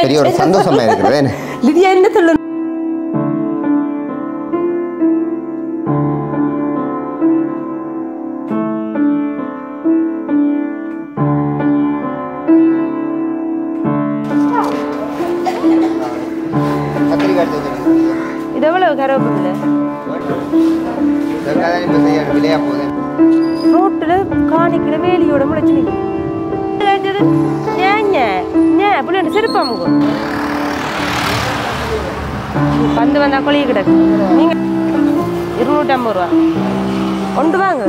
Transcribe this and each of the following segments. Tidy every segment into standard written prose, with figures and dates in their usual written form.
பெரிய ஒரு சந்தோஷமா இருக்குது. லிதியா என்ன சொல்ல இது எவ்வளவு கருவேப்பிலை ரோட்டுல காணிக்கிற வேலியோட முளைச்சு பிள்ளைங்க சிரிப்பாமுங்க பந்து வந்தா கொலைய கிடக்கு நீங்க 250 ரூபா கொண்டு வாங்க.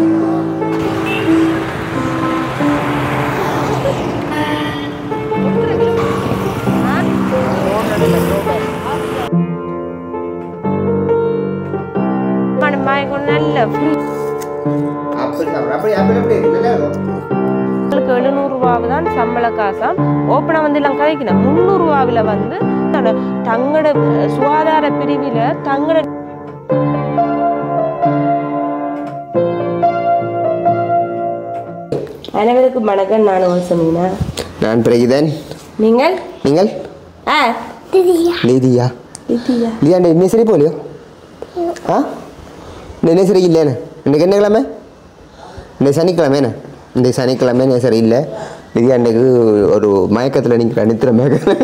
நல்ல 700 ரூபாவு தான் சம்பள காசாம். ஓப்பனா வந்து எல்லாம் கதைக்கணும் 300 ரூபாவில வந்து தங்கட சுகாதார பிரிவில தங்கட அனைவருக்கும் வணக்கம். நான் சொன்னீங்கன்னா நான் பிரகிதன். நீங்கள் நீங்கள் லிதியா லிதியா இன்னும் சரி போலியோ இன்னும் சரி இல்லைண்ணே. இன்றைக்கு என்ன கிழமை? இன்றைக்கு சனிக்கிழமைண்ணே. இன்றைக்கு சனிக்கிழமை சரி இல்லை. லிதியா இன்றைக்கு ஒரு மயக்கத்தில் நிற்கிற நித்திர மயக்கம்.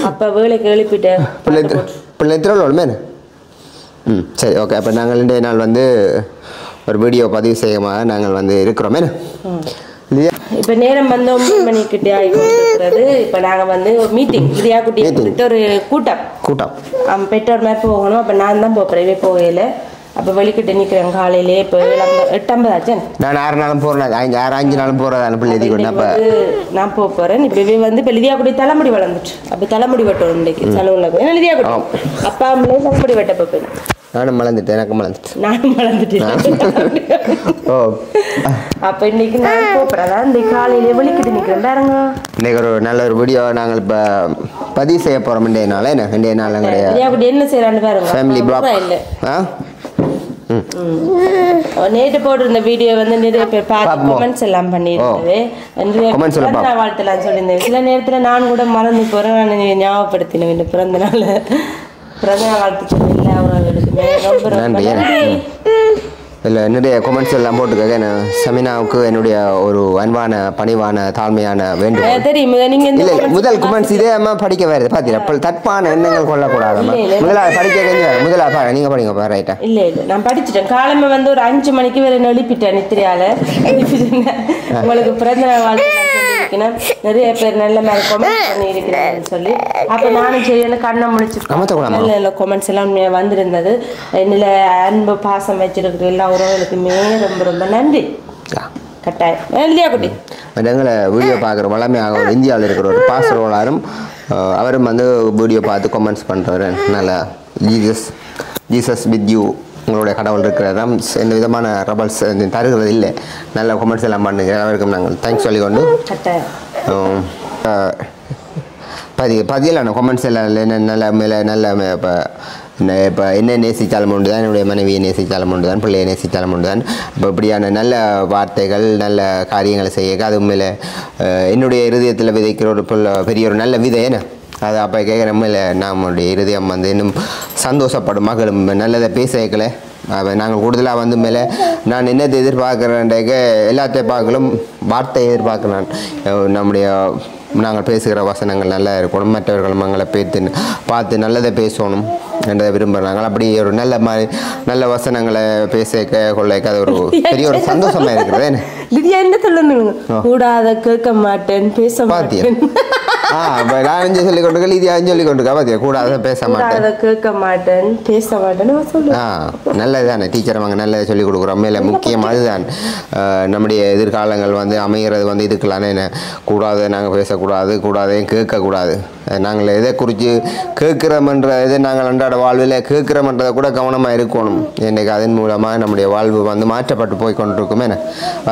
அப்போ வேலைக்கு எழுப்பிட்டேன் பிள்ளை நித்திரம்ண்ணே. சரி ஓகே. அப்போ நாங்கள் இன்றைய நாள் வந்து ஒரு வீடியோ பதிவு செய்யமாக நாங்கள் வந்து இருக்கிறோமே. லிதியா இப்போ நேரம் வந்து 9 மணிக்கிட்டே ஆகிட்டு இப்போ நாங்கள் வந்து மீட்டிங் லிதியா குட்டி ஒரு கூட்டம் பெற்றோர் மாதிரி போகணும். அப்போ நான் தான் போகிறேன் போகையில். அப்போ வெளிக்கிட்டு நிற்கிறேன் காலையிலே. இப்போ 8:50 ஆச்சு. நான் 6 நாளும் போகிறேன் 5 நாளும் போகிறேன் பிள்ளை கொண்டு. அப்போ நான் போகிறேன். இப்போவே வந்து இப்போ லிதியா குட்டி தலைமுடி வளர்ந்துச்சு. அப்போ தலைமுடி வெட்டணும் இன்றைக்கு சலூனில் போய். ஏன்னா லிதியா குட்டி அப்பா அம்மையே தலைமுடி வெட்ட போப்பேன். நானும் மலர்ந்துட்டேன். எனக்கும் மலர்ந்துட்டேன். நானும் மலர்ந்துட்டேன். ஓ அப்போ இன்னைக்கு நான் போகிறேன். இந்த காலையிலே வெளிக்கிட்டு நிற்கிறேன் பாருங்க. இன்றைக்கு ஒரு நல்ல ஒரு வீடியோ நாங்கள் இப்போ பதிவு செய்ய போகிறோம். இன்றைய நாள் கிடையாது. லிதியா குட்டி என்ன செய்யறான்னு பாருங்க. ஃபேமிலி பிளாக் இல்லை நேற்று போட்டிருந்த வீடியோ வந்து நிறைய பேர் பார்த்து கமெண்ட்ஸ் எல்லாம் பண்ணியிருந்தது. வாழ்த்தலாம் சொல்லியிருந்தேன். சில நேரத்தில் நான் கூட மறந்து போகிறேன். நான் ஞாபகப்படுத்தினேன் இந்த பிறந்த நாள் வாழ்த்து சொல்ல அவர்களுக்குமே ரொம்ப ரொம்ப நன்றி. இல்லை என்னுடைய கொமெண்ட்ஸ் எல்லாம் போட்டுக்க. சமினாவுக்கு என்னுடைய ஒரு அன்பான பணிவான தாழ்மையான வேண்டுகோள். தெரியும் இல்லை முதல் கொமெண்ட்ஸ் இதே அம்மா படிக்க வேறு பார்த்தீங்கன்னா தப்பான எண்ணங்கள் கொள்ளக்கூடாது. முதலாவது படிக்க முதலாக நீங்கள் படிங்க ரைட்டா? இல்லை நான் படிச்சுட்டேன். காலமே வந்து ஒரு 5 மணிக்கு வேறு எழுப்பிட்டேன் நித்திரியால. உங்களுக்கு பிறந்த நாள் வாழ்த்து நிறைய பேர் நல்ல மாதிரி கமெண்ட் பண்ணி இருக்கிறாங்கன்னு சொல்லி அப்போ நானும் சரி கண்ணை முடிச்சு நல்ல நல்ல கமெண்ட்ஸ் எல்லாம் வந்திருந்தது. என்னில் அன்பு பாசம் வச்சிருக்கிற எல்லா உறவுகளுக்குமே ரொம்ப ரொம்ப நன்றி. கட்டாயம் இல்லையா குட்டி? எங்களை வீடியோ பார்க்குற வளமையாக ஒரு இந்தியாவில் இருக்கிற ஒரு பாசரோலாரும் அவரும் வந்து வீடியோ பார்த்து கமெண்ட்ஸ் பண்ணுறாரு. நல்லா ஜீசஸ் வித் யூ உங்களுடைய கடவுள் இருக்கிறதா எந்த விதமான ரபல்ஸ் தருகிறது இல்லை. நல்ல கமெண்ட்ஸ் எல்லாம் பண்ணுங்க. அவருக்கும் நாங்கள் தேங்க்ஸ் சொல்லிக்கொண்டு பதியலான கமெண்ட்ஸ் எல்லாம் நல்ல மேலே நல்ல இப்போ என்ன நேசித்தாலும் உண்டு தான், என்னுடைய மனைவியை நேசித்தாலும் உண்டு தான், பிள்ளையை நேசித்தாலும் உண்டு தான். இப்போ இப்படியான நல்ல வார்த்தைகள் நல்ல காரியங்களை செய்ய அது மேலே என்னுடைய இருதயத்தில் விதைக்கிற ஒரு பெரிய ஒரு நல்ல விதை என்ன அது அப்போ கேட்குற மேலே நம்மளுடைய இருதயம் வந்து இன்னும் சந்தோஷப்படும். மகளும் நல்லதை பேச வைக்கல. நாங்கள் கூடுதலாக வந்து மேலே நான் என்னத்தை எதிர்பார்க்குறேன்றாக்க எல்லாத்தையும் பார்க்கலும் வார்த்தையை எதிர்பார்க்குறேன். நம்முடைய நாங்கள் பேசுகிற வசனங்கள் நல்லா இருக்கணும். மற்றவர்கள் மங்களை பார்த்து நல்லதை பேசணும் என்றதை விரும்புகிறாங்க. அப்படி ஒரு நல்ல வசனங்களை பேச கொள்ளைக்க அது ஒரு பெரிய ஒரு சந்தோஷமாக இருக்கிறது. லிதியா என்ன சொல்லணும்? கூடாத கேட்க மாட்டேன் பேச மாட்டேன். நான் சொல்லி கொண்டு லிதியா சொல்லி கொண்டு பாத்தியா கூடாத பேச மாட்டேன் கேட்க மாட்டேன் பேச மாட்டேன். நல்லதுதானே டீச்சர் அவங்க நல்லதை சொல்லிக் கொடுக்குறோம். மேலே முக்கியம் அதுதான். நம்முடைய எதிர்காலங்கள் வந்து அமைகிறது வந்து இதுக்கெல்லாம் என்ன கூடாது, நாங்கள் பேசக்கூடாது, கூடாதையும் கேட்கக்கூடாது. நாங்கள் எதை குறித்து கேட்குறோம்ன்ற இதை நாங்கள் அன்றாட வாழ்வில் கேட்குறோம்ன்றதை கூட கவனமாக இருக்கணும். இன்றைக்கு அதன் மூலமாக நம்முடைய வாழ்வு வந்து மாற்றப்பட்டு போய் கொண்டிருக்குமே.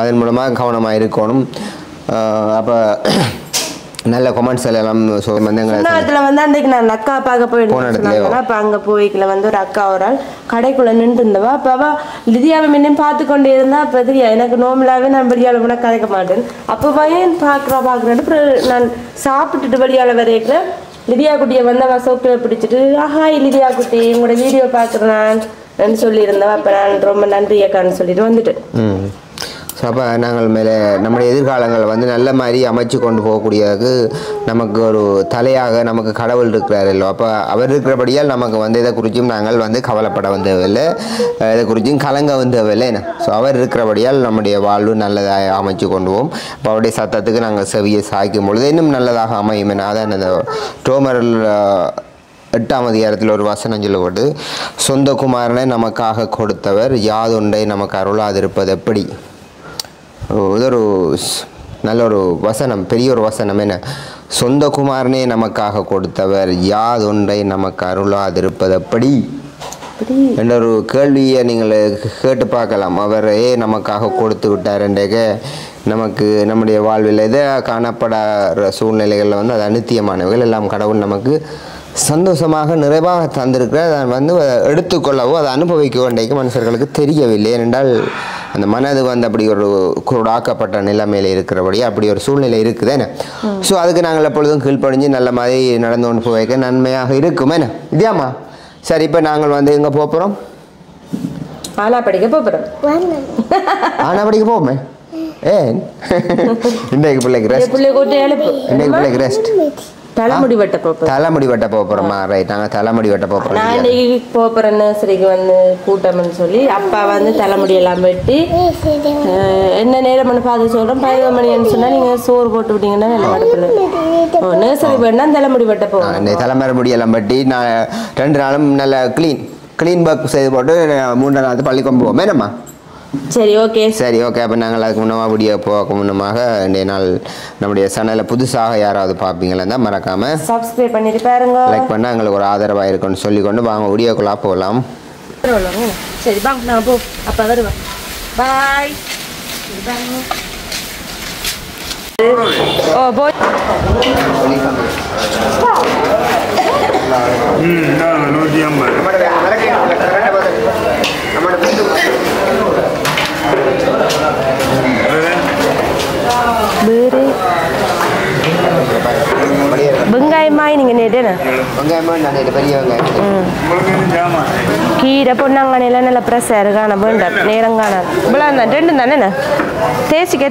அதன் மூலமாக கவனமாக இருக்கணும். அப்போ நல்ல கமெண்ட்ஸ் எல்லாம் வந்து அன்றைக்கு நான் அக்கா பார்க்க போயிருந்தேன். அப்போ அங்கே போய்க்கல வந்து ஒரு அக்கா ஒரு ஆள் கடைக்குள்ளே நின்று இருந்தவா. அப்போ அவள் லிதியாவை முன்னும் பார்த்து கொண்டே இருந்தா. அப்போ தெரியா எனக்கு நோம்பலாவே நான் வெளியால் கூட கதைக்க மாட்டேன். அப்போ பையன் பார்க்குறேன். அப்புறம் நான் சாப்பிட்டுட்டு வெளியால் வரைக்கிற லிதியா குட்டியை வந்து அவன் சோப்பில் பிடிச்சிட்டு ஹாய் லிதியா குட்டி உங்களோட வீடியோ பார்க்குறேன் சொல்லியிருந்தவன். அப்போ நான் ரொம்ப நன்றி அக்கான்னு சொல்லிட்டு வந்துட்டேன். ஸோ அப்போ நாங்கள் மேலே நம்முடைய எதிர்காலங்களை வந்து நல்ல மாதிரி அமைச்சு கொண்டு போகக்கூடியதுக்கு நமக்கு ஒரு தலையாக நமக்கு கடவுள் இருக்கிறார் இல்லை. அப்போ அவர் இருக்கிறபடியால் நமக்கு வந்து இதை குறித்தும் நாங்கள் வந்து கவலைப்பட வந்தவில்லை, இதை குறித்தும் கலங்க வந்தவில்லை. ஸோ அவர் இருக்கிறபடியால் நம்முடைய வாழ்வு நல்லதாக அமைச்சு கொண்டு போவோம். அப்போ அவருடைய சத்தத்துக்கு நாங்கள் செவியை சாய்க்கும் பொழுது இன்னும் நல்லதாக அமையும். அதான் அந்த ரோமரில் 8ஆம் அதிகாரத்தில் ஒரு வசனம் சொல்லப்பட்டு, சொந்த குமாரனை நமக்காக கொடுத்தவர் யாதொன்றை நமக்கு அருளாதிருப்பது எப்படி. இது ஒரு நல்ல ஒரு வசனம், பெரிய ஒரு வசனம். என்ன, சொந்த குமாரனே நமக்காக கொடுத்தவர் யாதொன்றை நமக்கு அருளாதிருப்பது எப்படி என்ற ஒரு கேள்வியை நீங்கள் கேட்டு பார்க்கலாம். அவரே நமக்காக கொடுத்து விட்டார் என்றேக்க நமக்கு நம்முடைய வாழ்வில் எதை காணப்படாத சூழ்நிலைகளில் வந்து அது அநித்தியமானவைகள் எல்லாம் கடவுள் நமக்கு சந்தோஷமாக நிறைவாக தந்திருக்கிறார். அதை வந்து எடுத்துக்கொள்ளவோ அதை அனுபவிக்க வேண்டிய மனுஷர்களுக்கு தெரியவில்லை. ஏனென்றால் அந்த மனது வந்து அப்படி ஒரு குருடாக்கப்பட்ட நிலைமையில் இருக்கிறபடி அப்படி ஒரு சூழ்நிலை இருக்குதுன்னு. ஸோ அதுக்கு நாங்கள் எப்பொழுதும் கீழ்ப்படிஞ்சு நல்ல மாதிரி நடந்து கொண்டு போய்க்க நன்மையாக இருக்கும். என்ன இதாம்மா? சரி, இப்போ நாங்கள் வந்து எங்கே போகிறோம்? ஆனா படிக்க போகிறோம். ஆனா படிக்க போவோமே. ஏன் இன்றைக்கு பிள்ளைக்கு ரெஸ்ட், இன்றைக்கு பிள்ளைக்கு ரெஸ்ட். தலைமுடி வெட்ட போகிறோம். தலைமுடி வெட்ட போகிறோமா? ரைட், நாங்கள் தலைமுடி வெட்ட போகிறோம். நான் இன்னைக்கு போகிறேன் நர்சரிக்கு வந்து கூட்டம்னு சொல்லி அப்பா வந்து தலைமுடி எல்லாம் வெட்டி என்ன நேரம் பண்ணி பார்த்து சொல்கிறேன். 11 மணின்னு சொன்னால் நீங்கள் சோறு போட்டு விட்டீங்கன்னா நல்ல மடப்பில் நர்சரி வேணா தலைமுடி வெட்ட போகிறோம். தலைமுடி எல்லாம் வெட்டி நான் 2 நாளும் நல்ல க்ளீன் ஒர்க் செய்து போட்டு 3 நாள் பள்ளிக்கு போவோம். என்னம்மா? சரி, ஓகே. சரி, ஓகே. அப்போ நாங்கள் அதுக்கு முன்னமாக வீடியோ போக முன்னமாக இன்றைய நாள் நம்முடைய சேனலில் புதுசாக யாராவது பார்ப்பீங்களா தான் மறக்காமல் சப்ஸ்கிரைப் பண்ணிட்டு பாருங்க, லைக் பண்ணால் எங்களுக்கு ஒரு ஆதரவாக இருக்குன்னு சொல்லிக்கொண்டு வாங்க வீடியோக்குள்ளே போகலாம். சரி வாங்க, நான் போ அப்போ வருவேன். பாய். ஓ போய் 150 வெங்காயமாய் நீங்கள் நேட்டேண்ணா பெரிய வெங்காயம் கீரை பொன்னாங்கண்ணில நல்ல ப்ரெஸ்ஸாக இருக்கான வேண்டாம் நேரம் காணாது. இவ்வளோ தான் 2 தானேண்ணா? தேசிக்க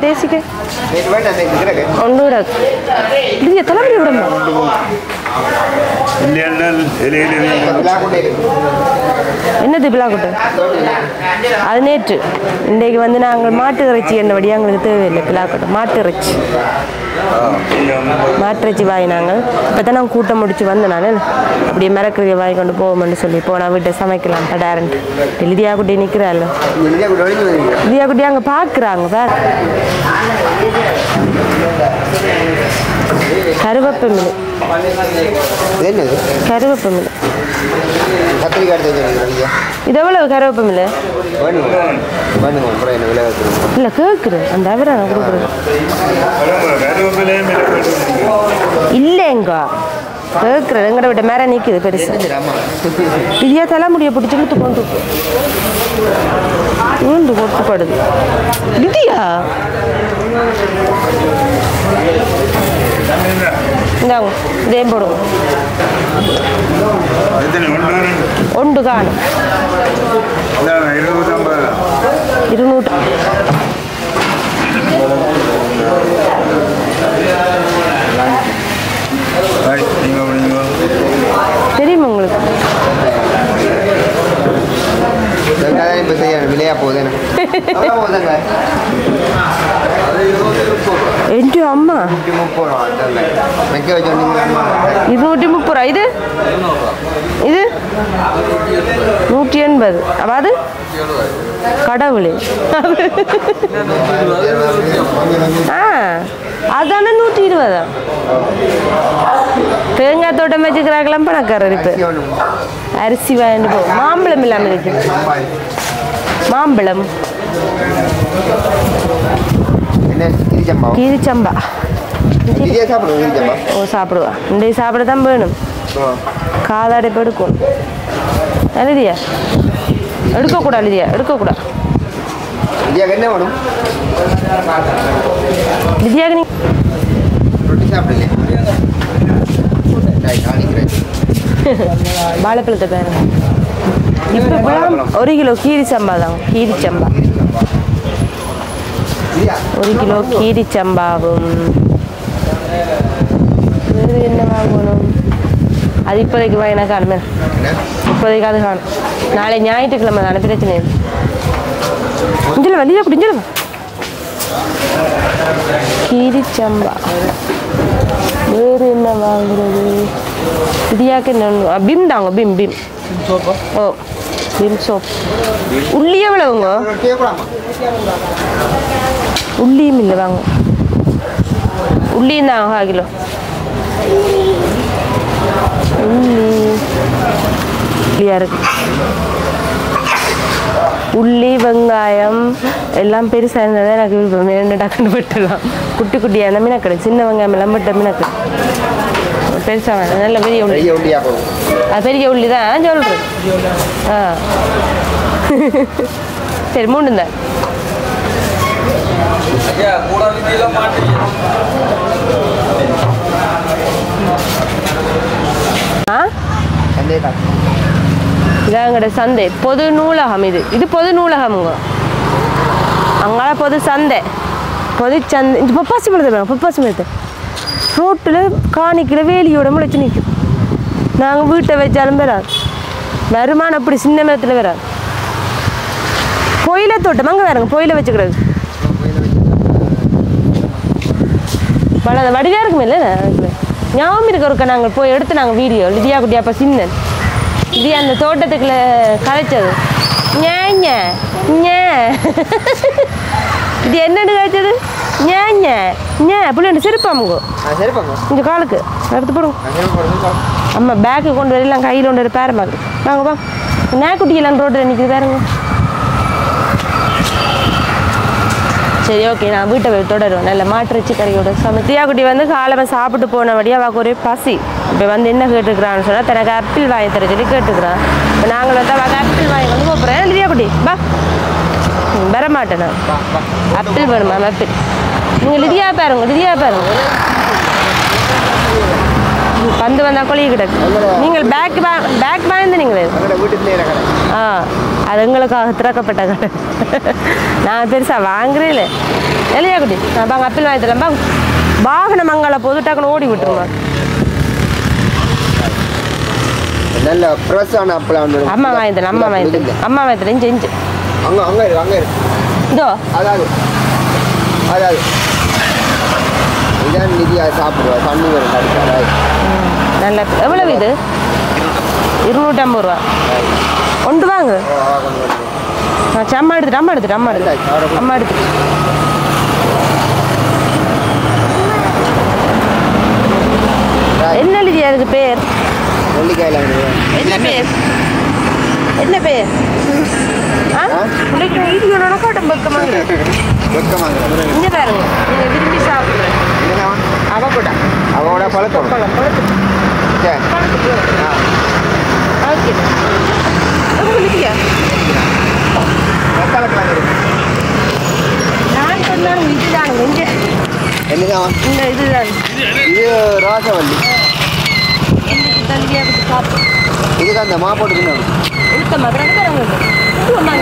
ஒன்று இல்லையா? தலைமுடி விடமா? என்னது பிளாக்குட்டு? அது நேற்று. இன்றைக்கு வந்து நாங்கள் மாட்டு இறைச்சி என்னபடி எங்களுக்கு தேவையில்லை. பிளாக்குட்டு மாட்டு இறைச்சி வாங்கினாங்க. இப்போ தான் நாங்கள் கூட்டம் முடிச்சு வந்தேன். நான் அப்படியே மிரக்கறியை வாங்கி கொண்டு போவோம்னு சொல்லி போனால் வீட்டை சமைக்கலாம் டேரண்ட். லிதியா குட்டி நிற்கிறாள். லிதியா குட்டி அங்கே பார்க்குறாங்க. கருவேப்ப மீன், கருவேப்ப மீன். இது எவ்வளவு கருவேப்ப மீன்? இல்லை கேட்குறேன், அந்த அவரை நான் கொடுக்குறேன். இல்லைங்க கேட்குறேன். எங்கட விட்ட மேலே நிற்குது பெருசு. இதையா தலைமுடியை பிடிச்சி இழுத்து கொண்டு கொட்டுப்படுது. இதையா இந்தாங்க, இதே போடுங்க. ஒன்று காணும் 200. தெரியுமா உங்களுக்கு? விலையா போகுது. என் அம்மா 230 ரூபா. இது 180. அதாவது கடவுளே, அதானே 120. தேங்காய் தோட்டம் வச்சுக்கிறாங்களாம் பணக்காரர். இப்போ அரிசி வாங்கிட்டு போ. மாம்பழம் இல்லாமல் இருக்கு. மாம்பழம் கீரிச்சம்பா. ஓ சாப்பிடுவா. இன்றைக்கு சாப்பிட தான் வேணும். காதாடைப்பு எடுக்கும். எழுதியா எடுக்கக்கூடாது. எழுதியா எடுக்கக்கூடாது. லிதியாக நீ ரொட்டி சாப்பிடலையா? வாழைப்பழத்தை பாருங்க. இப்போ பழம் 1 கிலோ கீரி சம்பா தான். கீரி சம்பா 1 கிலோ கீரி சம்பாவும். வேறு என்ன வாங்கணும்? அது இப்போதைக்கு வாங்கினா காணுமே. இப்போதைக்கு அது காணும். நாளை ஞாயிற்றுக்கிழமை தானே பிரச்சனை. இஞ்சில் வண்டியில் குடிஞ்சிடும். கீரி சம்பா வேறு என்ன வாங்குறது? இடியாக்க பிம் தாங்க. Vim Vim. ஓ பிம் சோப். உள்ளி எவ்வளவுங்க? உள்ளியும் இல்லை வாங்க. உள்ளியும் தான் 1/2 கிலோ. உள்ளியா இருக்கு. உள்ளி வெங்காயம் எல்லாம் பெருசாக இருந்தால் தான் எனக்கு விருப்பம். 2 டக்குன்னு விட்டுலாம். குட்டி குட்டியாக இருந்தால் மீனக்கடை. சின்ன வெங்காயம் எல்லாம் விட்ட மீனக்கடை பெருசாக வேணும். நல்ல பெரிய உள்ளி. அது பெரிய உள்ளி தான் சொல்கிறேன். ஆ சரி 3 தான். இதாங்கட சந்தை. பொது நூலகம். இது பொது நூலகமுங்க. அங்கால பொது சந்தை. பொது சந்தை. இந்த பப்பாசி பழத்தை பப்பாசி பழத்தை ரோட்டில் காணிக்கில் வேலியோட முளைச்சி நிற்கும். நாங்கள் வீட்டை வச்சாலும் வராது. வருமானம் அப்படி சின்ன மரத்தில் வராது. பொயில தோட்டம் அங்கே வேறுங்க. பொயில வச்சுக்கிறது பல வடிவாக இருக்குமே இல்லை. ஞாபகம் இருக்க ஒருக்க நாங்கள் போய் எடுத்து நாங்கள் வீடியோ லிதியா குட்டியா அப்போ சின்னன் இது அந்த தோட்டத்துக்குள்ள கலைச்சது. ஞாங்க இது என்னன்னு கழிச்சது? ஞாங்க பிள்ளை சிரிப்பாமுங்கோ. இந்த காலுக்கு எடுத்து போடுங்க. அம்மா பேக்கு கொண்டு வரலாம். கையில் கொண்டு வர பேர மாதிரி வாங்க வா. நாய்க்குட்டியெல்லாம் ரோட்டில் நிற்கிது பாருங்க. சரி ஓகே நான் வீட்டை போய் தொடருவேன். நல்ல மாட்டுறச்சி கறியோட தியாக்குட்டி வந்து காலமாக சாப்பிட்டு போனபடியாக அவளுக்கு ஒரே பசி. இப்போ வந்து என்ன கேட்டுக்கிறான்னு சொன்னால் தனக்கு ஆப்பிள் வாங்கி தர சொல்லி கேட்டுக்கிறான். இப்போ நாங்கள் வந்து அவள் ஆப்பிள் வாங்கி வந்து போகிறேன். தியாக்குட்டி பா வர மாட்டேன் நான். ஆப்பிள் வேணுமா? ஆப்பிள் நீங்கள் லிதியா பாருங்க. பந்து வந்தால் கொலைய கிடக்கு. நீங்கள் பேக் வாய்ந்து நீங்கள் அது எங்களுக்காக திறக்கப்பட்ட கடை. நான் பெருசாக வாங்குறே இல்லை. இல்லையா குட்டி நான் பாங்க ஆப்பிள் வாங்கி தரேன். பாங்க வாகனம் மங்கள போது டக்குன்னு ஓடி விட்டுருமா. நல்ல ஃப்ரெஷ்ஷான ஆப்பிள் அம்மா வாங்கி தரேன். அம்மா வாங்கி தரேன். செஞ்சு இதோ அதாவது இதான் நிதியா சாப்பிடுவா. தண்ணி வரும். நல்ல எவ்வளவு இது? 250 ரூபா. ஒன்று வாங்க. அம்மா எடுத்துட்டு என்ன லிதியா அதுக்கு பேர்? என்ன பேர்? இங்க பாருங்க. நீங்க விரும்பி சாப்பிடுறேன். அவட பழக்கம் நான் சொன்னாலும் இதுதான் என்னதான் இந்த இதுதான். இது ராசவல்லி. இதுக்கு அந்த மாப்போட்டு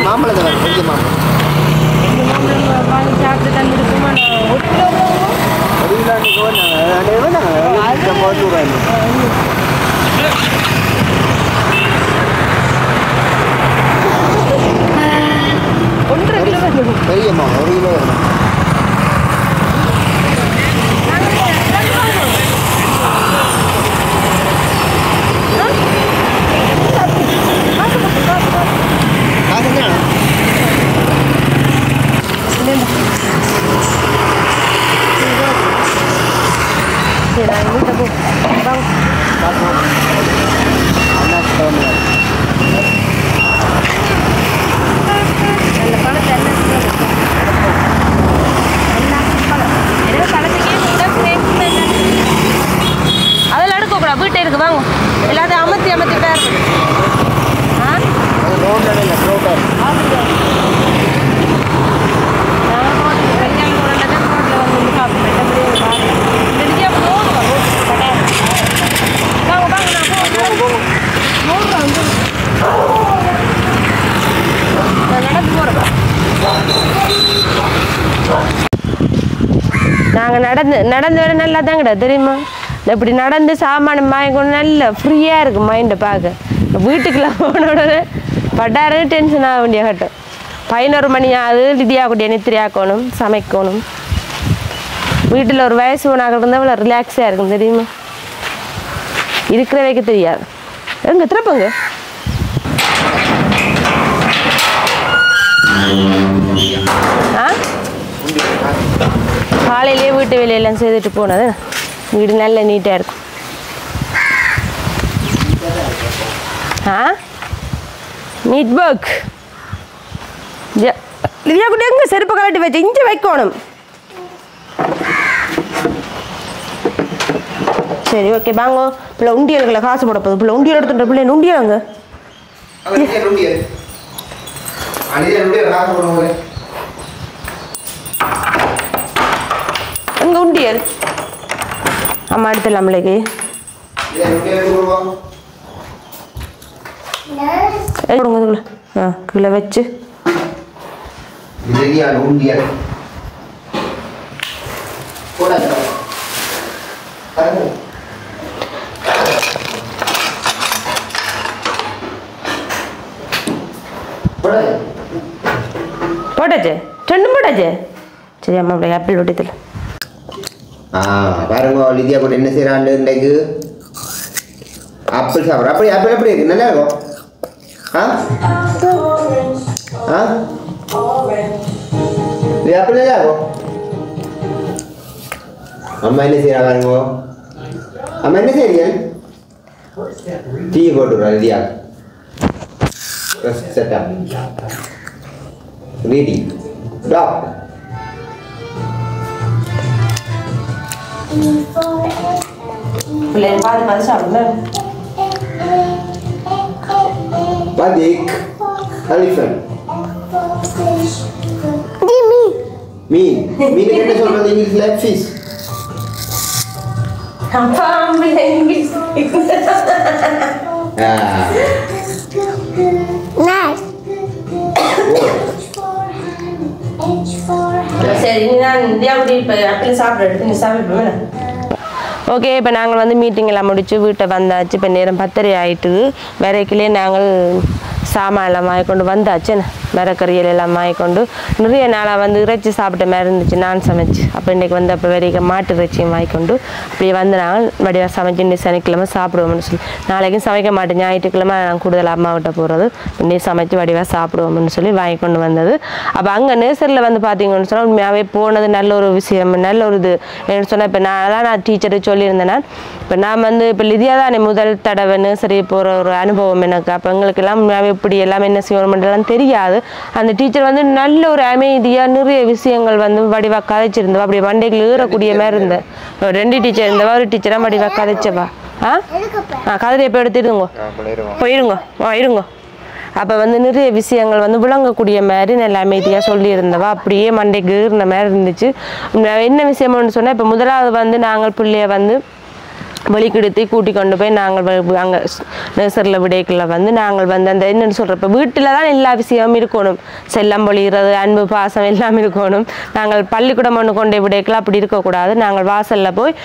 மாம்பழத்தை கொஞ்சம் வாங்கி சாப்பிட்டு தண்ணி இருக்குமா? பெரியம்மா 1 கிலோ அதெல்லாம் எடுக்கக்கூடாது. வீட்டை இருக்கு வாங்க. எல்லாத்தையும் அமர்த்தி பேர் நாங்கள் நடந்து வர நல்லா தான் கிடையாது தெரியுமா. இப்படி நடந்து சாமானம் வாங்கிக்கொண்டு நல்லா ஃப்ரீயாக இருக்குது மைண்டை பார்க்க. வீட்டுக்குலாம் போன உடனே பட்டாரு டென்ஷன் ஆக வேண்டிய கட்டம். 11 மணி ஆகுது, லிதியா குட்டியை நித்திரியாக்கணும், சமைக்கணும். வீட்டில் ஒரு வயசு போனாக்க இருந்தால் அவ்வளோ ரிலாக்ஸாக இருக்கும் தெரியுமா. இருக்கிற வைக்க தெரியாது. எங்கே திறப்புங்க காலையிலேயே வீட்டு வேலையெல்லாம் செய்துட்டு போனது வீடு நல்ல நீட்டாக இருக்கும். NEET work. லிதியா குட்டி எங்கே செருப்பு கலட்டி வச்சு இங்கே வைக்கணும். சரி ஓகே வாங்க. பிள்ளை உண்டியல்களை காசு போட போகுது. பிள்ளை உண்டியல் எடுத்துட்ட பிள்ளை உண்டியலாங்க எங்க உண்டியல் அம்மா எடுத்துடலாம் பிள்ளைக்கு. கீழே வச்சு போட்டாச்சு 2 போட்டாச்சு. சரி அம்மா அப்படியே ஆப்பிள் ஒட்டித்துல பாருங்க லிதியா கூட என்ன செய்யறாண்டு இன்றைக்கு ஆப்பிள் சாப்பிட்ற. அப்படி ஆப்பிள் எப்படி இருக்கு நல்லா இருக்கும். ஆப்பிள் நல்லா இருக்கும். அம்மா என்ன செய்யறா பாருங்க. அம்மா என்ன செய்றீங்க? டீ போட்டுறா லிதியா. செட்டப் ready stop பிள்ளை பாதி சாப்பிடுங்க. badik elephant மீன் என்ன சொல்றது இங்கிலீஷ்ல? fish. அப்பா பிள்ளை இங்கிலீஷ் சரி நான் இந்தியா குட்டி இப்போ ஆப்பிள் சாப்பிட்றதுக்கு நீ சாப்பிடுவேன். ஓகே இப்போ நாங்கள் வந்து மீட்டிங் எல்லாம் முடிச்சு வீட்டை வந்தாச்சு. இப்போ நேரம் 10:30 ஆகிட்டுது. வரைக்கிலே நாங்கள் சாமான் எல்லாம் வாங்கிக்கொண்டு வந்தாச்சு. மரக்கறியல் எல்லாம் வாங்கிக்கொண்டு நிறைய நாளாக வந்து இறைச்சி சாப்பிட்ட மாதிரி இருந்துச்சு நான் சமைச்சு. அப்போ இன்றைக்கி வந்து அப்போ வரைக்கும் மாட்டு இறைச்சியும் வாங்கிக்கொண்டு அப்படியே வந்து நாங்கள் வடிவாக சமைச்சு இன்றைக்கி சனிக்கிழமை சாப்பிடுவோம்னு சொல்லி. நாளைக்கும் சமைக்க மாட்டேன், ஞாயிற்றுக்கிழமை நான் கூடுதல் அம்மாவிட்ட போகிறது. இன்றைக்கி சமைச்சு வடிவாக சாப்பிடுவோம்னு சொல்லி வாங்கி கொண்டு வந்தது. அப்போ அங்கே நேசரில் வந்து பார்த்தீங்கன்னு சொன்னால் உண்மையாகவே போனது நல்ல ஒரு விஷயம், நல்ல ஒரு இது என்ன சொன்னால். இப்போ நான் டீச்சருக்கு சொல்லியிருந்தேன்னா இப்போ நான் வந்து இப்போ லிதியா தானே முதல் தடவை நேசரி போகிற ஒரு அனுபவம் எனக்கு. அப்போ எங்களுக்கெல்லாம் உண்மையாகவே இப்படி எல்லாம் என்ன செய்யணுமென்றலாம் தெரியாது. அந்த டீச்சர் வந்து நல்ல ஒரு அமைதியாக நிறைய விஷயங்கள் வந்து வடிவாக கதைச்சிருந்தவா. அப்படி வண்டைகள் ஏறக்கூடிய மாதிரி இருந்தேன். 2 டீச்சர் இருந்தவா, ஒரு டீச்சராக வடிவாக கதைச்சவா. கதை எப்போ எடுத்துடுங்க போயிருங்க இருங்க. அப்போ வந்து நிறைய விஷயங்கள் வந்து விளங்கக்கூடிய மாதிரி நல்ல அமைதியாக சொல்லியிருந்தவா. அப்படியே மண்டைக்கு ஏறின மாதிரி இருந்துச்சு. என்ன விஷயம்னு சொன்னால் இப்போ முதலாவது வந்து நாங்கள் பிள்ளைய வந்து வெளிக்கிடுத்தி கூட்டி கொண்டு போய் நாங்கள் அங்கே நர்சரியில் விடைக்குள்ள வந்து நாங்கள் வந்து அந்த என்னென்னு சொல்கிறப்ப வீட்டில் தான் எல்லா விஷயமும் இருக்கணும். செல்லம் பொழிகிறது, அன்பு பாசம் எல்லாம் இருக்கணும். நாங்கள் பள்ளிக்கூடம் ஒன்று கொண்டே விடைக்குள்ள அப்படி இருக்கக்கூடாது. நாங்கள் வாசலில் போய்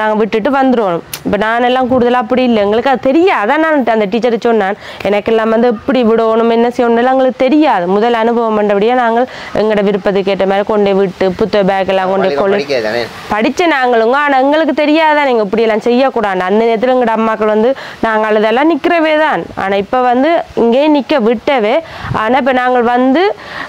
நாங்கள் விட்டுட்டு வந்துடுவோம். இப்போ நானெல்லாம் கூடுதலாக அப்படி இல்லை, எங்களுக்கு அது தெரியாது. அதான் நான் அந்த டீச்சரை சொன்னான் எனக்கெல்லாம் வந்து எப்படி விடணும் என்ன செய்யணும்லாம் எங்களுக்கு தெரியாது. முதல் அனுபவம் பண்ணுறபடியாக நாங்கள் எங்களோட விருப்பத்துக்கு ஏற்ற மாதிரி கொண்டே விட்டு புத்தக பேக்கெல்லாம் கொண்டே படித்த நாங்களுங்க. ஆனால் எங்களுக்கு தெரியாதான் நீங்கள் இப்படியெல்லாம் செய்யக்கூடாது. அந்த நேரத்தில் எங்களோட அம்மாக்கள் வந்து நாங்கள் அதெல்லாம் நிற்கிறவே தான். ஆனால் இப்போ வந்து இங்கேயே நிற்க விட்டவே. ஆனால் இப்போ நாங்கள் வந்து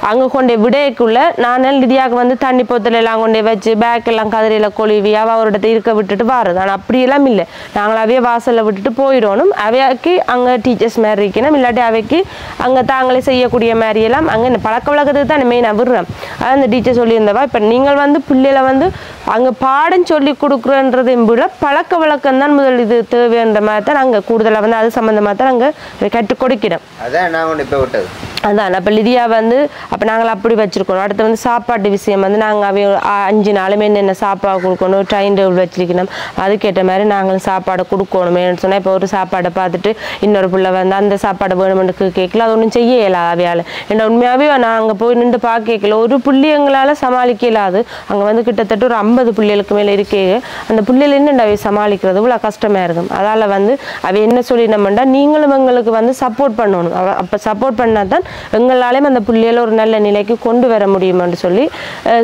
அங்கே கொண்டே விடையக்குள்ள நான் லிதியாவுக்கு வந்து தண்ணி போத்தல எல்லாம் கொண்டே வச்சு பேக்கெல்லாம் கதிரையில் கொழுவி அவரோட இருக்க விட்டுட்டு வாருது. ஆனால் அப்படியெல்லாம் இல்லை, நாங்கள் அவையே வாசலில் விட்டுட்டு போயிடணும். அவையாக்கு அங்கே டீச்சர்ஸ் மாதிரி இருக்கணும், இல்லாட்டி அவைக்கு அங்கே தாங்களே செய்யக்கூடிய மாதிரியெல்லாம் அங்கே பழக்க வழக்கத்துக்கு தான் மெயினாக விடுறேன். அது அந்த டீச்சர் சொல்லியிருந்தவா. இப்போ நீங்கள் வந்து பிள்ளைகளை வந்து அங்கே பாடம் சொல்லி கொடுக்குறன்றதையும் விட பழக்க வழக்கம் தான் முதல் இது தேவைன்ற மாதிரி தான் நாங்கள் கூடுதலாக வந்து அது சம்மந்தமாக தான் நாங்கள் கற்றுக் கொடுக்கிறோம். அதான் நான் ஒன்று இப்போ விட்டது. அதான் அப்போ லிதியா வந்து அப்போ நாங்கள் அப்படி வச்சுருக்கணும். அடுத்து வந்து சாப்பாட்டு விஷயம் வந்து நாங்கள் அவை 5 நாளுமே என்னென்ன சாப்பாடு கொடுக்கணும், டைம் டேபிள் வச்சிருக்கணும். அதுக்கேற்ற மாதிரி நாங்களும் சாப்பாடு கொடுக்கணுமேனு சொன்னால் இப்போ ஒரு சாப்பாடை பார்த்துட்டு இன்னொரு பிள்ளை வந்து அந்த சாப்பாடு வேணுமென்று கேட்கல, அது ஒன்றும் செய்ய இயலாது அவையால். ஏன்னா உண்மையாகவே நாங்கள் போய் நின்று பார்க்கல, ஒரு புள்ளி எங்களால் சமாளிக்க இயலாது. அங்கே வந்து கிட்டத்தட்ட ஒரு 50 பிள்ளைகளுக்கு மேலே இருக்கே. அந்த பிள்ளைகள் என்னென்ன அவை சமாளிக்கிறது இவ்வளோ கஷ்டமாக இருக்கும். அதால் வந்து அவை என்ன சொல்லினோம்னா, நீங்களும் எங்களுக்கு வந்து சப்போர்ட் பண்ணணும். அப்போ சப்போர்ட் பண்ணால் தான் எங்களாலேயும் அந்த புள்ளியில் ஒரு நல்ல நிலைக்கு கொண்டு வர முடியுமான்னு சொல்லி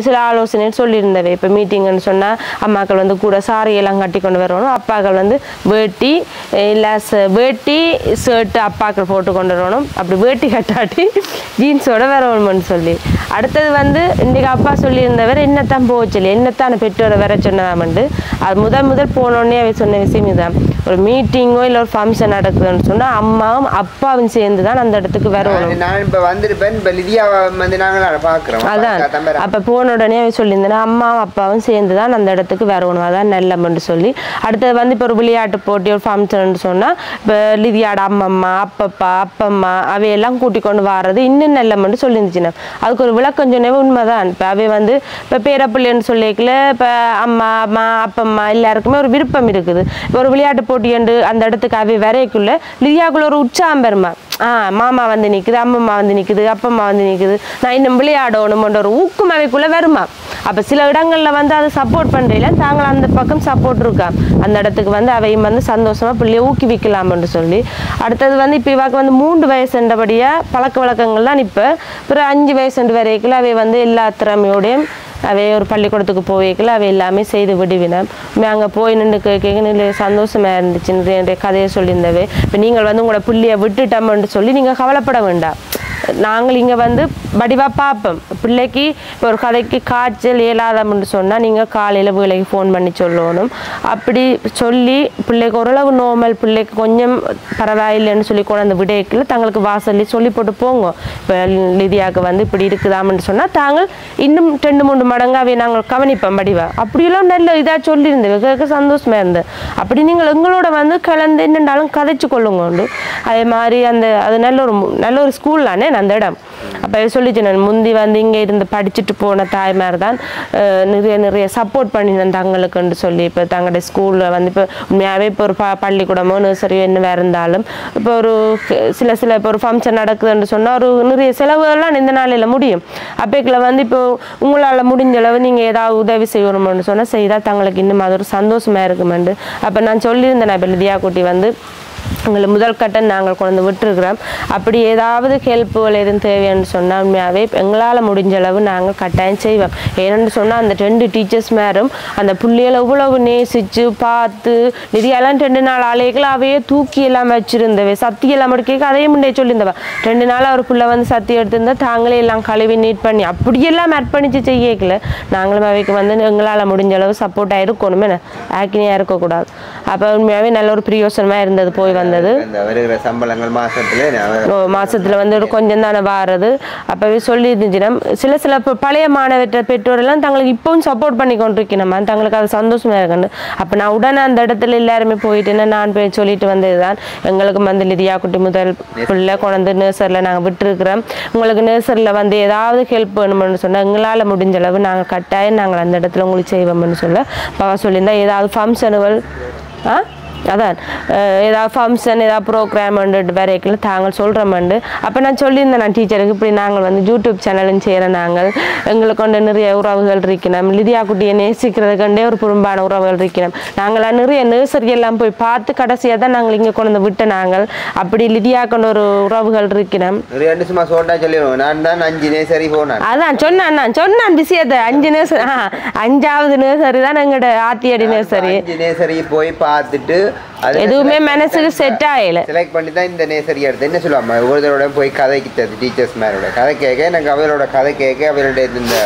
சில ஆலோசனை சொல்லியிருந்தவை. இப்போ மீட்டிங்னு சொன்னால் அம்மாக்கள் வந்து கூட சாரியெல்லாம் கட்டி கொண்டு வரணும், அப்பாக்கள் வந்து வேட்டி இல்லை வேட்டி ஷர்ட்டு அப்பாக்கள் போட்டு கொண்டு வரணும், அப்படி வேட்டி கட்டாட்டி ஜீன்ஸோட வரணும்னு சொல்லி. அடுத்தது வந்து இன்றைக்கு அப்பா சொல்லியிருந்தவர் என்னத்தான் போச்சல் என்னத்தான் பெற்றோரை வர சொன்னதாமண்டு. அது முதல் போனோடனே அவை சொன்ன விஷயம் இதுதான், ஒரு மீட்டிங்கோ இல்லை ஒரு ஃபங்க்ஷன் நடக்குதுன்னு சொன்னால் அம்மாவும் அப்பாவும் சேர்ந்து தான் அந்த இடத்துக்கு வரணும். அதான் அப்போ போன உடனே அவை சொல்லியிருந்தேன் அம்மாவும் அப்பாவும் சேர்ந்து தான் அந்த இடத்துக்கு வரணும், அதான் நல்லம்னு சொல்லி. அடுத்தது வந்து இப்போ ஒரு விளையாட்டு போட்டி ஒரு ஃபங்க்ஷன் சொன்னால் இப்போ லிதியாட அம்மம்மா அப்பம்மா அவையெல்லாம் கூட்டிக் கொண்டு வர்றது இன்னும் நல்லம்னு சொல்லியிருந்துச்சுன்னா அதுக்கு ஒரு விளக்கம் சொன்னவே உண்மைதான். இப்போ அவை வந்து இப்போ பேரப்பிள்ளைன்னு சொல்லிக்கல, இப்போ அம்மா அப்பம்மா எல்லாருக்குமே ஒரு விருப்பம் இருக்குது. இப்போ ஒரு விளையாட்டு போட்டி என்று அந்த இடத்துக்கு அவை வரைக்குள்ள லிதியாக்குள்ள ஒரு உற்சாகம் பெருமா, மாமா வந்து நிற்குது, அம்மம்மா வந்து நிற்குது, அப்பம்மா வந்து நிற்குது, நான் இன்னும் விளையாடணும்ன்ற ஒரு ஊக்கம் அவைக்குள்ளே வருமா. அப்போ சில இடங்களில் வந்து அதை சப்போர்ட் பண்ணுறீங்கள தாங்கள் அந்த பக்கம் சப்போர்ட் இருக்கா அந்த இடத்துக்கு வந்து அவையும் வந்து சந்தோஷமாக பிள்ளைய ஊக்குவிக்கலாம்னு சொல்லி. அடுத்தது வந்து இப்போ இவாக்கு வந்து 3 வயசுன்றபடியாக பழக்க வழக்கங்கள் தான். இப்போ பிறகு 5 வயசு வரைக்கும் அவை வந்து எல்லா திறமையோடையும் அவை ஒரு பள்ளிக்கூடத்துக்கு போய்க்கல அவை எல்லாமே செய்து விடுவினேன். அங்கே போய் நின்று கேட்க சந்தோஷமாக இருந்துச்சு. நிறைய கதையை சொல்லியிருந்தவை. இப்போ நீங்கள் வந்து உங்களோட பிள்ளையை விட்டுட்டோம்னு சொல்லி நீங்கள் கவலைப்பட வேண்டாம், நாங்கள் இங்கே வந்து வடிவாக பார்ப்போம். பிள்ளைக்கு இப்போ ஒரு கதைக்கு காய்ச்சல் இயலாதம்னு சொன்னால் நீங்கள் காலையில் வேலைக்கு ஃபோன் பண்ணி சொல்லணும். அப்படி சொல்லி பிள்ளைக்கு ஓரளவு நோமல் பிள்ளைக்கு கொஞ்சம் பரவாயில்லைன்னு சொல்லி கொண்டு விடைக்குள்ள தங்களுக்கு வாசல்லி சொல்லி போட்டு போங்க. இப்போ லிதியாவுக்கு வந்து இப்படி இருக்குதாம்னு சொன்னால் தாங்கள் இன்னும் 2-3 மடங்காகவே நாங்கள் கவனிப்போம் வடிவா. அப்படியெல்லாம் நல்ல இதாக சொல்லியிருந்தேன், கேட்க சந்தோஷமாக இருந்தது. அப்படி நீங்கள் எங்களோட வந்து கலந்து என்னென்னாலும் கதைச்சு கொள்ளுங்க உண்டு. அதே மாதிரி அது நல்ல ஒரு ஸ்கூல் தானே அந்த இடம். அப்போ சொல்லிச்சு நான் முந்தி வந்து இங்கே இருந்து படிச்சுட்டு போன தாய்மார் தான் நிறைய சப்போர்ட் பண்ணினேன் தங்களுக்குன்னு சொல்லி. இப்போ தங்களுடைய ஸ்கூலில் வந்து இப்போ உண்மையாகவே இப்போ ஒரு பள்ளிக்கூடமோ நர்சரியோ என்ன இருந்தாலும் இப்போ ஒரு சில இப்போ ஒரு ஃபங்க்ஷன் நடக்குதுன்னு சொன்னால் ஒரு நிறைய செலவுகள்லாம் இந்த நாளையில் முடியும். அப்போக்கில் வந்து இப்போ உங்களால் முடிஞ்ச அளவு நீங்கள் ஏதாவது உதவி செய்யணும்னு சொன்னால் செய்தால் தங்களுக்கு இன்னும் அது ஒரு சந்தோஷமாக இருக்குமெண்டு. அப்போ நான் சொல்லியிருந்தேன் இப்போ லிதியா குட்டி வந்து எங்களை முதல் கட்டம் நாங்கள் கொண்டு விட்டுருக்குறோம். அப்படி ஏதாவது ஹெல்ப்புகள் எதுவும் தேவைன்னு சொன்னால் உண்மையாகவே எங்களால் முடிஞ்ச அளவு நாங்கள் கட்டாயம் செய்வோம். ஏன்னு சொன்னால் அந்த 2 டீச்சர்ஸ் மேரும் அந்த பிள்ளைகளை இவ்வளவு நேசித்து பார்த்து நிதியெல்லாம் 2 நாள் ஆலைகளை அவையே தூக்கி எல்லாம் வச்சுருந்தவை. சத்தி எல்லாம் முடிக்க அதையும் முன்னே சொல்லியிருந்தவா 2 நாள் ஒரு பிள்ளை வந்து சத்தி எடுத்திருந்தா தாங்களே எல்லாம் கழுவி நீட் பண்ணி அப்படியெல்லாம் அர்ப்பணித்து செய்யக்கல. நாங்களும் அவைக்கு வந்து எங்களால் முடிஞ்ச அளவு சப்போர்ட்டாக இருக்கணுமே, ஆக்கினியாக இருக்கக்கூடாது. அப்போ உண்மையாகவே நல்ல ஒரு பிரியோசனமாக இருந்தது போய் வந்தது. சம்பளங்கள் மாசத்துல வந்து ஒரு கொஞ்சம் தானே வாரது. அப்பவே சொல்லி இருந்துச்சுன்னா சில பழைய மாணவற்ற பெற்றோரெல்லாம் தங்களுக்கு இப்பவும் சப்போர்ட் பண்ணி கொண்டிருக்கணுமா, தங்களுக்கு அது சந்தோஷமா இருக்கணும். அப்போ நான் உடனே அந்த இடத்துல எல்லாருமே போயிட்டுன்னா நான் போய் சொல்லிட்டு வந்ததுதான் எங்களுக்கு வந்து லிதியா குட்டி முதல் பிள்ளை கொண்டு நர்சரியில் நாங்கள் விட்டுருக்குறோம். உங்களுக்கு நர்சரியில் வந்து ஏதாவது ஹெல்ப் வேணும்னு சொன்னால் எங்களால் முடிஞ்ச அளவு நாங்கள் கட்டாயம் நாங்கள் அந்த இடத்துல உங்களுக்கு செய்வோம்னு சொல்ல பாவா சொல்லியிருந்தா ஏதாவது ஃபங்க்ஷனுகள் அதான் ஏதாவது ஃபங்க்ஷன் ஏதாவது ப்ரோக்ராம் வரைக்கும் தாங்கள் சொல்கிறோம்ண்டு. அப்போ நான் சொல்லியிருந்தேன் நான் டீச்சருக்கு இப்படி நாங்கள் வந்து யூடியூப் சேனலும் செய்கிறேன், நாங்கள் எங்களுக்கு கொண்டு நிறைய உறவுகள் இருக்கணும், லிதியா குட்டியை நேசிக்கிறதுக்கண்டே ஒரு புறம்பான உறவுகள் இருக்கணும். நாங்களாம் நிறைய நர்சரி எல்லாம் போய் பார்த்து கடைசியாக தான் நாங்கள் இங்கே கொண்டு விட்டு நாங்கள் அப்படி லிதியா கொண்டு ஒரு உறவுகள் இருக்கணும். அதான் சொன்னான் விஷயத்தை 5 நர்சரி 5வது நர்சரி தான் எங்களோட ஆத்தியடி நர்சரி போய் பார்த்துட்டு எதுவுமே மனசுக்கு செட் ஆகல. செலக்ட் பண்ணி தான் இந்த நேசரி எடுத்து என்ன சொல்லுவாங்க ஒவ்வொருத்தரோட போய் கதை கிட்டது டீச்சர்ஸ் மேரோட கதை கேட்க எனக்கு அவரோட கதை கேட்க அவருடைய இந்த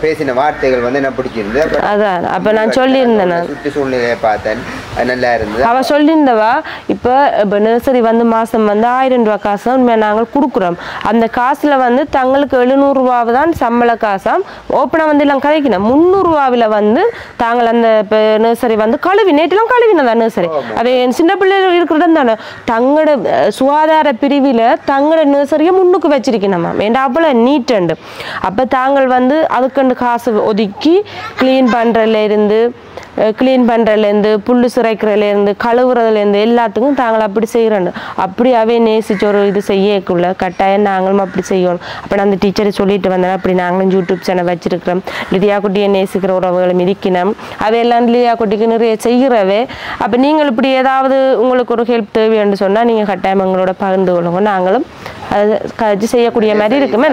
பேசின வார்த்தைகள் வந்து என்ன பிடிச்சிருந்தது. அதான் அப்போ நான் சொல்லியிருந்தேன், நான் சுற்றி சூழ்நிலையை பார்த்தேன், அது நல்லா இருந்தது. அவள் சொல்லியிருந்தவா இப்போ நர்சரி வந்து மாதம் வந்து 1000 ரூபா காசு தான் உண்மையாக நாங்கள் கொடுக்குறோம். அந்த காசில் வந்து தங்களுக்கு 700 ரூபாவை தான் சம்பள காசாம். ஓப்பனாக வந்து எல்லாம் கழிக்கணும். 300 ரூபாவில் வந்து தாங்கள் அந்த இப்போ நர்சரி வந்து நேற்றெல்லாம் கழுவினதா நர்சரி. அது சின்ன பிள்ளைகள் இருக்கிறது தானே தங்களோட சுகாதார பிரிவில் தங்களோட நர்சரியை முன்னுக்கு வச்சிருக்கணுமா. ஏன்டா அவ்வளோ நீட்டுண்டு. அப்போ தாங்கள் வந்து அதுக்கண்டு காசு ஒதுக்கி க்ளீன் பண்ணுறதுலேருந்து புல்லு சுரைக்கிறதுலேருந்து கழுவுறதுலேருந்து எல்லாத்துக்கும் தாங்கள் அப்படி செய்கிறோன்னு அப்படியாவே நேசிச்சு ஒரு இது செய்யக்குள்ள கட்டாயம் நாங்களும் அப்படி செய்யணும். அப்போ நான் அந்த டீச்சரை சொல்லிட்டு வந்தேன், அப்படி நாங்களும் யூடியூப் சேனல் வச்சிருக்கிறோம், லிதியா குட்டியை நேசிக்கிற உறவுகளை மிதிக்கணும், அவையெல்லாம் லிதியா குட்டிக்கு நிறைய செய்கிறவே. அப்போ நீங்கள் இப்படி ஏதாவது உங்களுக்கு ஒரு ஹெல்ப் தேவைன்னு சொன்னால் நீங்கள் கட்டாயம் எங்களோட பகிர்ந்து கொள்ளுங்க, நாங்களும் அது செய்யக்கூடிய மாதிரி இருக்குமே.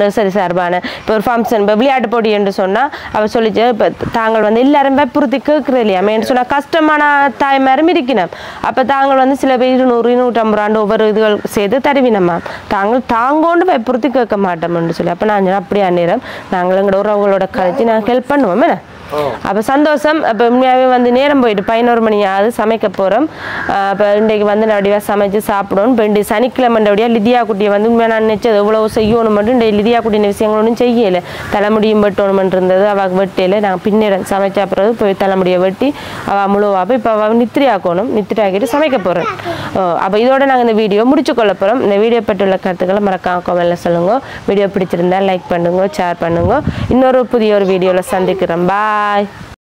நர்சரி சார்பான இப்போ ஒரு ஃபங்க்ஷன் இப்போ விளையாட்டு போட்டி என்று சொன்னால் அவள் சொல்லிச்சு, இப்போ தாங்கள் வந்து எல்லாரும் வற்புறுத்தி கேட்குறது இல்லையா மேன்னு சொன்னால் கஷ்டமான தாய்மாரும் இருக்கணும். அப்போ தாங்கள் வந்து சில பேர் 200 250 ஒவ்வொரு இதுகள் செய்து தருவினம்மா, தாங்கோண்டு வற்புறுத்தி கேட்க மாட்டோம்னு சொல்லி. அப்போ நான் அப்படியா நேரம் நாங்கள் எங்களோட உறவுகளோட கழிச்சு நாங்கள் ஹெல்ப் பண்ணுவோம். அப்போ சந்தோஷம். அப்போ உண்மையாகவே வந்து நேரம் போயிட்டு 11 மணி ஆகுது, சமைக்க போகிறோம். அப்போ இன்றைக்கு வந்து நடிவாக சமைச்சு சாப்பிடணும். இப்போ இன்றைக்கு சனிக்கிழமையோடைய லிதியா குட்டியை வந்து உண்மையாக நான் நினச்சது எவ்வளோ செய்யணும் மட்டும் இன்றைக்கு லிதியா குட்டின விஷயங்கள் ஒன்றும் செய்யலை. தலைமுடியும் வெட்டணுமென்று இருந்தது, அவள் வெட்டையில் நாங்கள் பின்னிடம் சமைச்சா பிறகு போய் தலைமுடியை வெட்டி அவள் முழுவாப்போ இப்போ அவள் நித்திரையாக்கணும், நித்திரையாக்கிட்டு சமைக்க போகிறேன். அப்போ இதோட நாங்கள் இந்த வீடியோ முடிச்சு கொள்ள போகிறோம். இந்த வீடியோ பற்றியுள்ள கருத்துக்களை மறக்காம கமெண்ட்ல சொல்லுங்க. வீடியோ பிடிச்சிருந்தா லைக் பண்ணுங்க, ஷேர் பண்ணுங்க. இன்னொரு புதிய ஒரு வீடியோவில் சந்திக்கிறோம். பாய்.